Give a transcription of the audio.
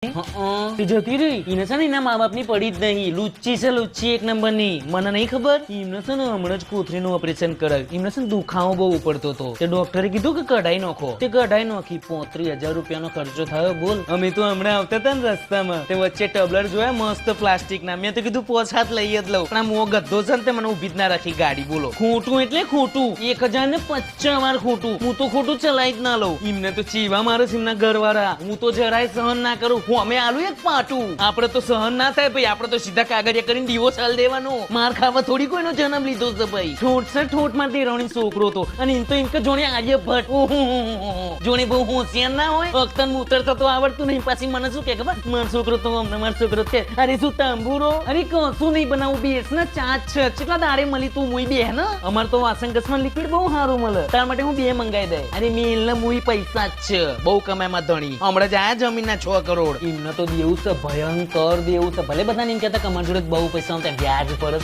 તું જતી રહી એને છે ને એના મા બાપ ની પડી જ નહીં. લુચ્ચી છે લુચ્ચી એક નંબર ની. મને નહીં ખબર એમને છે ને હમણાં જ કોથળીનું ઓપરેશન કરાવ્યું. એમને છે ને દુખાવો બહુ પડતો હતો. તે ડોક્ટરે કીધું કે કઢાઈ નાખો. તે કઢાઈ નાખી. 35,000 રૂપિયાનો ખર્ચો થયો. બોલ. અમે તો હમણાં આવતા હતા ને રસ્તામાં તે વચ્ચે ટબલર જોયા મસ્ત પ્લાસ્ટિક ના. મેં તો કીધું 5 હાથ લઈ જ લઉં. પણ આ મો ગદ્દો છે ને તે મને ઉભી જ ના રાખી ગાડી. બોલો ખોટું એટલે ખોટું. 1050 વાર ખોટું. હું તો ખોટું ચલાવી જ ના લઉં. એમને તો ચીવા મારે છે એમના ઘરવાળા. હું તો જરાય સહન ના કરું. હું અમે આલું એક પાટું. આપડે તો સહન ના થાય ભાઈ. આપડે તો સીધા કાગળિયા કરીને ડિવોર્સ આલ દેવાનો. માર ખાવા થોડી કોઈનો જન્મ લીધો છે ભાઈ. ઠોઠ છે ઠોઠ માં દેરાણી છોકરો તો. અને એમ તો એમ કે જોણે આર્યભટ્ટ જોણે બહુ હોશિયાર ના હોય. અક્તન ઉતરતા તો આવડતું નહીં. પાછી મને શું કે ખબર માર છોકરો તો અમને માર છોકરો છે. અરે શું તાંબુરો. અરે કશું નહીં બનાવું. બેસ ને ચાચ છે. કેટલા દાડે મળી તું મુઈ બે ને. અમાર તો વાસણ ઘસમાં લિક્વિડ બહુ સારું મળે. તાર માટે હું 2 મંગાઈ દે. અરે મેલ ને મુઈ પૈસા જ છે. બહુ કમાયમાં ધણી. હમણાં જ આયા જમીન ના 6 કરોડ. એમને તો દેવું છે ભયંકર દેવું છે. ભલે બધા એમ કહેતા કે અમારી જોડે બહુ પૈસા વ્યાજ પર